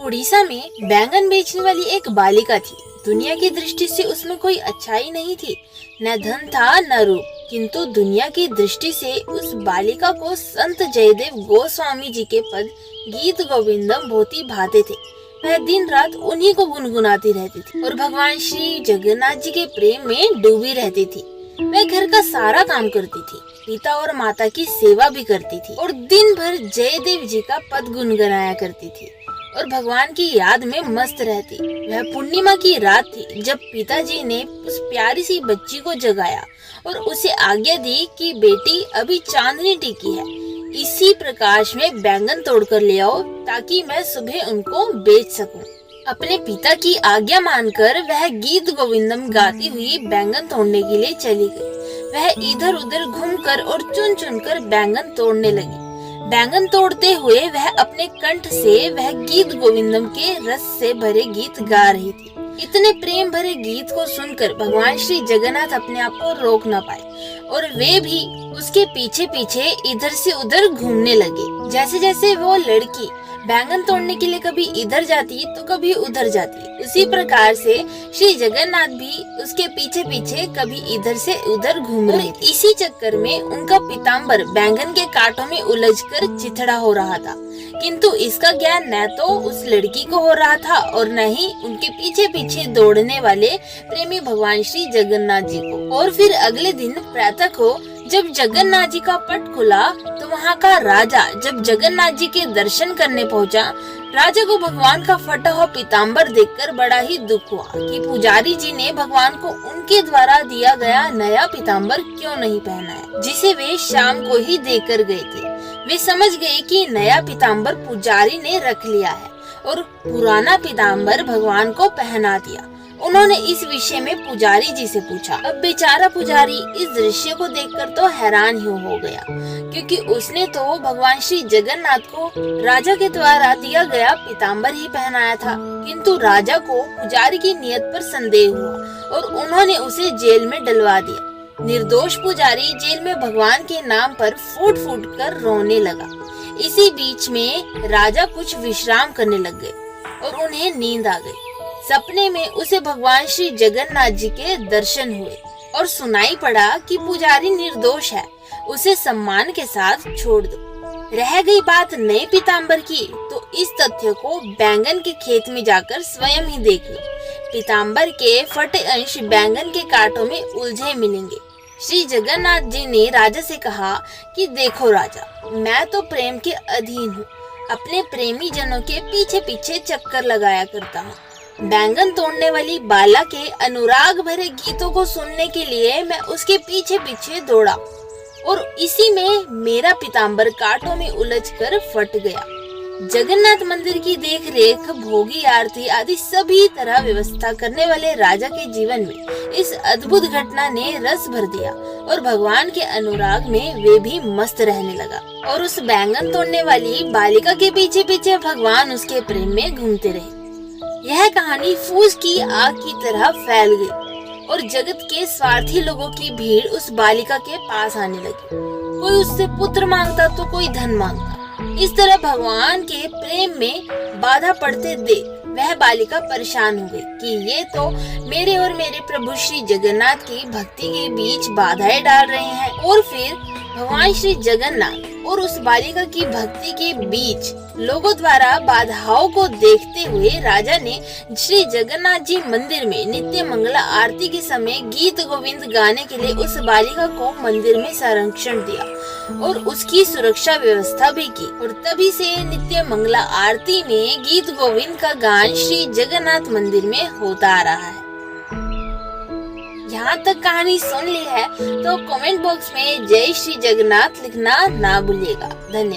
उड़ीसा में बैंगन बेचने वाली एक बालिका थी। दुनिया की दृष्टि से उसमें कोई अच्छाई नहीं थी, न धन था न रूप, किंतु दुनिया की दृष्टि से उस बालिका को संत जयदेव गोस्वामी जी के पद गीत गोविंदम बहुत ही भाते थे। वह दिन रात उन्हीं को गुनगुनाती रहती थी और भगवान श्री जगन्नाथ जी के प्रेम में डूबी रहती थी। वह घर का सारा काम करती थी, पिता और माता की सेवा भी करती थी और दिन भर जयदेव जी का पद गुनगुनाया करती थी और भगवान की याद में मस्त रहती। वह पूर्णिमा की रात थी जब पिताजी ने उस प्यारी सी बच्ची को जगाया और उसे आज्ञा दी कि बेटी अभी चांदनी टिकी है, इसी प्रकाश में बैंगन तोड़कर ले आओ ताकि मैं सुबह उनको बेच सकूं। अपने पिता की आज्ञा मानकर वह गीत गोविंदम गाती हुई बैंगन तोड़ने के लिए चली गई। वह इधर उधर घूमकर और चुन चुन कर बैंगन तोड़ने लगी। बैंगन तोड़ते हुए वह अपने कंठ से वह गीत गोविंदम के रस से भरे गीत गा रही थी। इतने प्रेम भरे गीत को सुनकर भगवान श्री जगन्नाथ अपने आप को रोक न पाए और वे भी उसके पीछे पीछे इधर से उधर घूमने लगे। जैसे जैसे वो लड़की बैंगन तोड़ने के लिए कभी इधर जाती तो कभी उधर जाती, उसी प्रकार से श्री जगन्नाथ भी उसके पीछे पीछे कभी इधर से उधर घूम रहे थे। इसी चक्कर में उनका पीताम्बर बैंगन के कांटों में उलझकर चिथड़ा हो रहा था, किंतु इसका ज्ञान न तो उस लड़की को हो रहा था और न ही उनके पीछे पीछे दौड़ने वाले प्रेमी भगवान श्री जगन्नाथ जी को। और फिर अगले दिन प्रातः को जब जगन्नाथ जी का पट खुला तो वहाँ का राजा जब जगन्नाथ जी के दर्शन करने पहुँचा, राजा को भगवान का फटा हुआ पीताम्बर देखकर बड़ा ही दुख हुआ कि पुजारी जी ने भगवान को उनके द्वारा दिया गया नया पीताम्बर क्यों नहीं पहनाया, जिसे वे शाम को ही देकर गए थे। वे समझ गए कि नया पीताम्बर पुजारी ने रख लिया है और पुराना पीताम्बर भगवान को पहना दिया। उन्होंने इस विषय में पुजारी जी से पूछा। अब बेचारा पुजारी इस दृश्य को देखकर तो हैरान ही हो गया, क्योंकि उसने तो भगवान श्री जगन्नाथ को राजा के द्वारा दिया गया पीताम्बर ही पहनाया था। किंतु राजा को पुजारी की नियत पर संदेह हुआ और उन्होंने उसे जेल में डलवा दिया। निर्दोष पुजारी जेल में भगवान के नाम पर फूट फूट कर रोने लगा। इसी बीच में राजा कुछ विश्राम करने लग गए और उन्हें नींद आ गई। सपने में उसे भगवान श्री जगन्नाथ जी के दर्शन हुए और सुनाई पड़ा कि पुजारी निर्दोष है, उसे सम्मान के साथ छोड़ दो। रह गई बात नए पीताम्बर की, तो इस तथ्य को बैंगन के खेत में जाकर स्वयं ही देख लो। पीताम्बर के फटे अंश बैंगन के कांटों में उलझे मिलेंगे। श्री जगन्नाथ जी ने राजा से कहा कि देखो राजा, मैं तो प्रेम के अधीन हूँ, अपने प्रेमी जनों के पीछे पीछे चक्कर लगाया करता हूँ। बैंगन तोड़ने वाली बाला के अनुराग भरे गीतों को सुनने के लिए मैं उसके पीछे पीछे दौड़ा और इसी में मेरा पीताम्बर कांटों में उलझकर फट गया। जगन्नाथ मंदिर की देख रेख, भोगी आरती आदि सभी तरह व्यवस्था करने वाले राजा के जीवन में इस अद्भुत घटना ने रस भर दिया और भगवान के अनुराग में वे भी मस्त रहने लगा और उस बैंगन तोड़ने वाली बालिका के पीछे पीछे भगवान उसके प्रेम में घूमते रहे। यह कहानी फूस की आग की तरह फैल गई और जगत के स्वार्थी लोगों की भीड़ उस बालिका के पास आने लगी। कोई उससे पुत्र मांगता तो कोई धन मांगता। इस तरह भगवान के प्रेम में बाधा पड़ते देख वह बालिका परेशान हो गई कि ये तो मेरे और मेरे प्रभु श्री जगन्नाथ की भक्ति के बीच बाधाएं डाल रहे हैं। और फिर भगवान श्री जगन्नाथ और उस बालिका की भक्ति के बीच लोगों द्वारा बाधाओं को देखते हुए राजा ने श्री जगन्नाथ जी मंदिर में नित्य मंगला आरती के समय गीत गोविंद गाने के लिए उस बालिका को मंदिर में संरक्षण दिया और उसकी सुरक्षा व्यवस्था भी की। और तभी से नित्य मंगला आरती में गीत गोविंद का गान श्री जगन्नाथ मंदिर में होता आ रहा है। यहाँ तक कहानी सुन ली है तो कमेंट बॉक्स में जय श्री जगन्नाथ लिखना ना भूलिएगा। धन्यवाद।